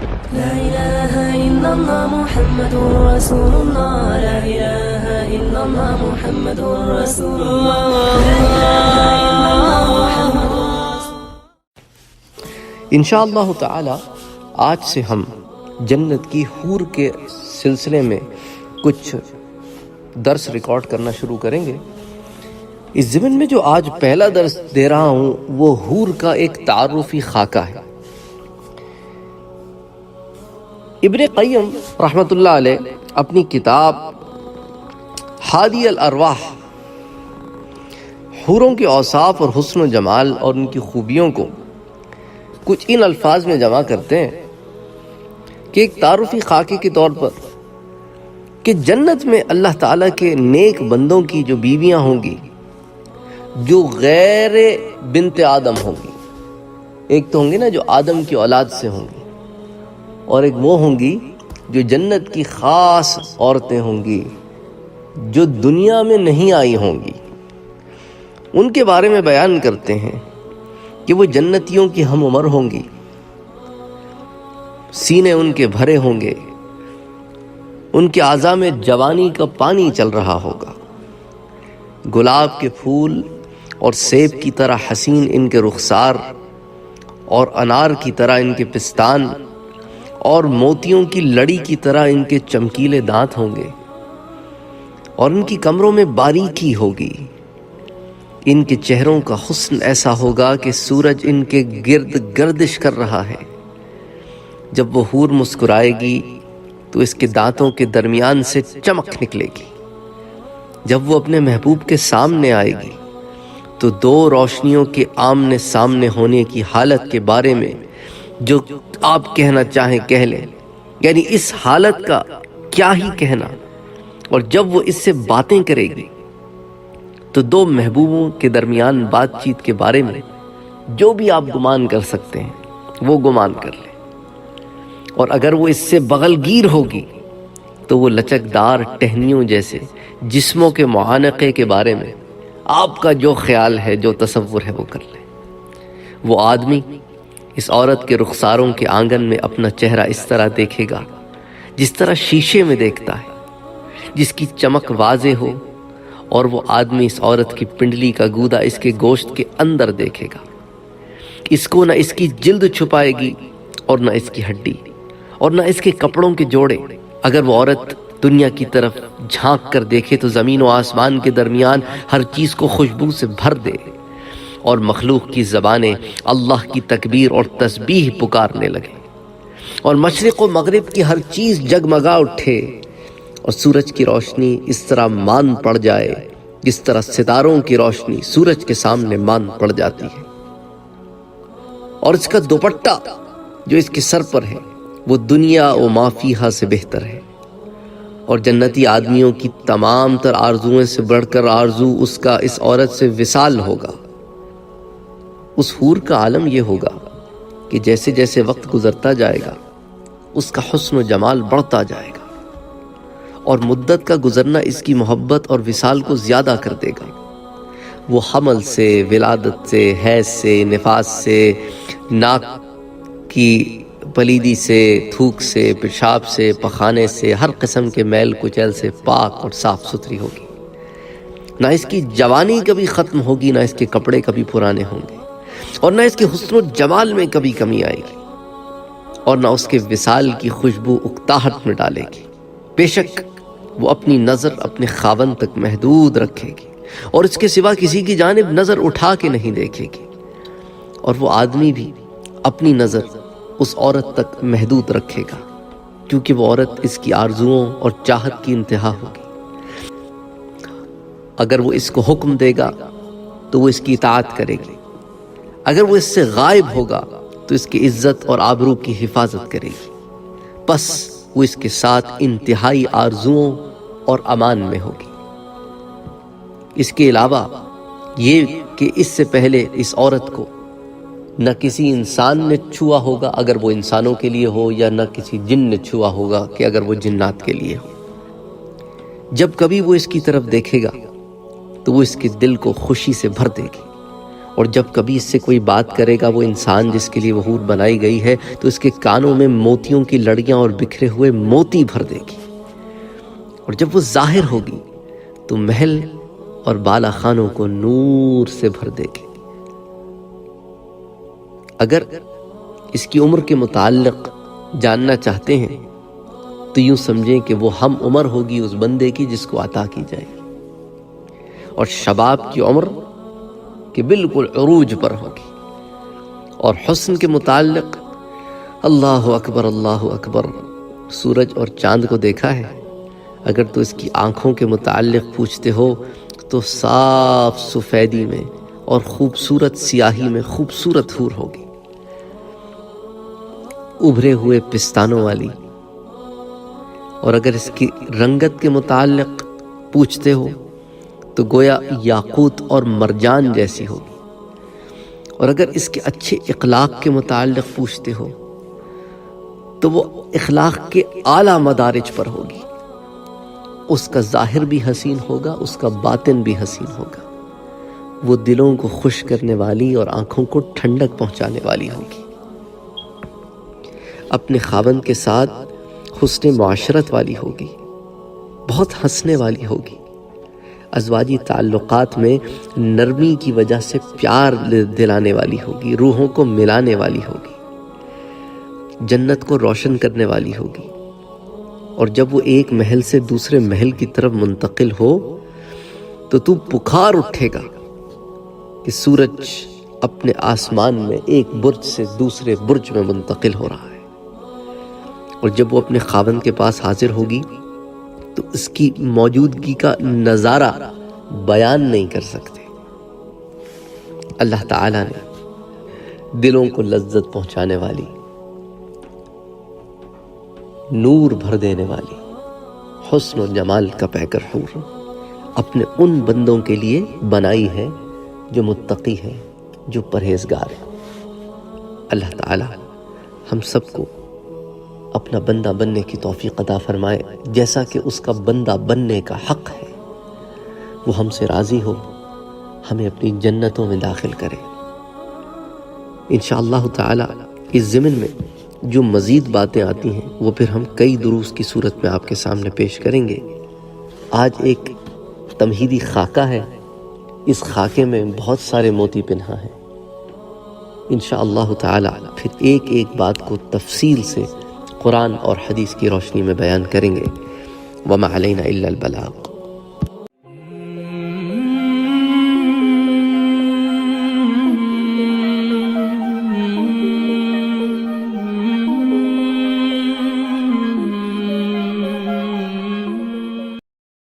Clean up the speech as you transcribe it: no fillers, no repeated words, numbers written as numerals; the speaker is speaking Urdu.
لا إله إلا الله محمد رسول الله لا إله إلا الله محمد رسول الله لا إله إلا الله محمد انشاءاللہ تعالی آج سے ہم جنت کی حور کے سلسلے میں کچھ درس ریکارڈ کرنا شروع کریں گے۔ اس ضمن میں جو آج پہلا درس دے رہا ہوں وہ حور کا ایک تعارفی خاکہ ہے۔ ابن قیم رحمۃ اللہ علیہ اپنی کتاب ہادی الارواح حوروں کے اوصاف اور حسن و جمال اور ان کی خوبیوں کو کچھ ان الفاظ میں جمع کرتے ہیں کہ ایک تعارفی خاکے کے طور پر کہ جنت میں اللہ تعالیٰ کے نیک بندوں کی جو بیویاں ہوں گی جو غیر بنت آدم ہوں گی، ایک تو ہوں گی نا جو آدم کی اولاد سے ہوں گی، اور ایک وہ ہوں گی جو جنت کی خاص عورتیں ہوں گی جو دنیا میں نہیں آئی ہوں گی۔ ان کے بارے میں بیان کرتے ہیں کہ وہ جنتیوں کی ہم عمر ہوں گی، سینے ان کے بھرے ہوں گے، ان کے اعضاء میں جوانی کا پانی چل رہا ہوگا، گلاب کے پھول اور سیب کی طرح حسین ان کے رخسار اور انار کی طرح ان کے پستان اور موتیوں کی لڑی کی طرح ان کے چمکیلے دانت ہوں گے، اور ان کی کمروں میں باریکی ہوگی، ان کے چہروں کا حسن ایسا ہوگا کہ سورج ان کے گرد گردش کر رہا ہے۔ جب وہ حور مسکرائے گی تو اس کے دانتوں کے درمیان سے چمک نکلے گی۔ جب وہ اپنے محبوب کے سامنے آئے گی تو دو روشنیوں کے آمنے سامنے ہونے کی حالت کے بارے میں جو آپ کہنا چاہیں کہہ لیں، یعنی اس حالت کا کیا ہی کہنا۔ اور جب وہ اس سے باتیں کرے گی تو دو محبوبوں کے درمیان بات چیت کے بارے میں جو بھی آپ گمان کر سکتے ہیں وہ گمان کر لیں۔ اور اگر وہ اس سے بغل گیر ہوگی تو وہ لچکدار ٹہنیوں جیسے جسموں کے معانقے کے بارے میں آپ کا جو خیال ہے، جو تصور ہے وہ کر لیں۔ وہ آدمی اس عورت کے رخساروں کے آنگن میں اپنا چہرہ اس طرح دیکھے گا جس طرح شیشے میں دیکھتا ہے، جس کی چمک واضح ہو، اور وہ آدمی اس عورت کی پنڈلی کا گودا اس کے گوشت کے اندر دیکھے گا۔ اس کو نہ اس کی جلد چھپائے گی اور نہ اس کی ہڈی اور نہ اس کے کپڑوں کے جوڑے۔ اگر وہ عورت دنیا کی طرف جھانک کر دیکھے تو زمین و آسمان کے درمیان ہر چیز کو خوشبو سے بھر دے، اور مخلوق کی زبانیں اللہ کی تکبیر اور تسبیح پکارنے لگے، اور مشرق و مغرب کی ہر چیز جگمگا اٹھے، اور سورج کی روشنی اس طرح مان پڑ جائے جس طرح ستاروں کی روشنی سورج کے سامنے مان پڑ جاتی ہے۔ اور اس کا دوپٹہ جو اس کے سر پر ہے وہ دنیا و ما فیہا سے بہتر ہے، اور جنتی آدمیوں کی تمام تر آرزوؤں سے بڑھ کر آرزو اس کا اس عورت سے وصال ہوگا۔ اس حور کا عالم یہ ہوگا کہ جیسے جیسے وقت گزرتا جائے گا اس کا حسن و جمال بڑھتا جائے گا، اور مدت کا گزرنا اس کی محبت اور وصال کو زیادہ کر دے گا۔ وہ حمل سے، ولادت سے، حیض سے، نفاس سے، ناک کی پلیدی سے، تھوک سے، پیشاب سے، پخانے سے، ہر قسم کے میل کچیل سے پاک اور صاف ستھری ہوگی۔ نہ اس کی جوانی کبھی ختم ہوگی، نہ اس کے کپڑے کبھی پرانے ہوں گے، اور نہ اس کے حسن و جمال میں کبھی کمی آئے گی، اور نہ اس کے وصال کی خوشبو اکتاہٹ میں ڈالے گی۔ بے شک وہ اپنی نظر اپنے خاوند تک محدود رکھے گی، اور اس کے سوا کسی کی جانب نظر اٹھا کے نہیں دیکھے گی، اور وہ آدمی بھی اپنی نظر اس عورت تک محدود رکھے گا، کیونکہ وہ عورت اس کی آرزوؤں اور چاہت کی انتہا ہوگی۔ اگر وہ اس کو حکم دے گا تو وہ اس کی اطاعت کرے گی، اگر وہ اس سے غائب ہوگا تو اس کی عزت اور آبرو کی حفاظت کرے گی، بس وہ اس کے ساتھ انتہائی آرزوؤں اور امان میں ہوگی۔ اس کے علاوہ یہ کہ اس سے پہلے اس عورت کو نہ کسی انسان نے چھوا ہوگا اگر وہ انسانوں کے لیے ہو، یا نہ کسی جن نے چھوا ہوگا کہ اگر وہ جنات کے لیے ہو۔ جب کبھی وہ اس کی طرف دیکھے گا تو وہ اس کے دل کو خوشی سے بھر دے گی، اور جب کبھی اس سے کوئی بات کرے گا وہ انسان جس کے لیے وہ حور بنائی گئی ہے تو اس کے کانوں میں موتیوں کی لڑیاں اور بکھرے ہوئے موتی بھر دے گی، اور جب وہ ظاہر ہوگی تو محل اور بالا خانوں کو نور سے بھر دے گی۔ اگر اس کی عمر کے متعلق جاننا چاہتے ہیں تو یوں سمجھیں کہ وہ ہم عمر ہوگی اس بندے کی جس کو عطا کی جائے گی، اور شباب کی عمر کہ بالکل عروج پر ہوگی۔ اور حسن کے متعلق اللہ اکبر اللہ اکبر، سورج اور چاند کو دیکھا ہے؟ اگر تو اس کی آنکھوں کے متعلق پوچھتے ہو تو صاف سفیدی میں اور خوبصورت سیاہی میں خوبصورت حور ہوگی، ابھرے ہوئے پستانوں والی۔ اور اگر اس کی رنگت کے متعلق پوچھتے ہو تو گویا یاقوت اور مرجان جیسی ہوگی، اور اگر اس کے اچھے اخلاق کے متعلق پوچھتے ہو تو وہ اخلاق کے اعلیٰ مدارج پر ہوگی، اس کا ظاہر بھی حسین ہوگا، اس کا باطن بھی حسین ہوگا، وہ دلوں کو خوش کرنے والی اور آنکھوں کو ٹھنڈک پہنچانے والی ہوگی، اپنے خاوند کے ساتھ حسن معاشرت والی ہوگی، بہت ہنسنے والی ہوگی، ازواجی تعلقات میں نرمی کی وجہ سے پیار دلانے والی ہوگی، روحوں کو ملانے والی ہوگی، جنت کو روشن کرنے والی ہوگی۔ اور جب وہ ایک محل سے دوسرے محل کی طرف منتقل ہو تو تو پکار اٹھے گا کہ سورج اپنے آسمان میں ایک برج سے دوسرے برج میں منتقل ہو رہا ہے، اور جب وہ اپنے خاوند کے پاس حاضر ہوگی تو اس کی موجودگی کا نظارہ بیان نہیں کر سکتے۔ اللہ تعالیٰ نے دلوں کو لذت پہنچانے والی، نور بھر دینے والی، حسن و جمال کا پیکر حور اپنے ان بندوں کے لیے بنائی ہے جو متقی ہے، جو پرہیزگار ہے۔ اللہ تعالیٰ ہم سب کو اپنا بندہ بننے کی توفیق عطا فرمائے، جیسا کہ اس کا بندہ بننے کا حق ہے، وہ ہم سے راضی ہو، ہمیں اپنی جنتوں میں داخل کرے۔ انشاءاللہ تعالی اس ضمن میں جو مزید باتیں آتی ہیں وہ پھر ہم کئی دروس کی صورت میں آپ کے سامنے پیش کریں گے۔ آج ایک تمہیدی خاکہ ہے، اس خاکے میں بہت سارے موتی پنہا ہیں۔ انشاءاللہ تعالی پھر ایک ایک بات کو تفصیل سے قرآن اور حدیث کی روشنی میں بیان کریں گے۔ وما علینا الا البلاغ۔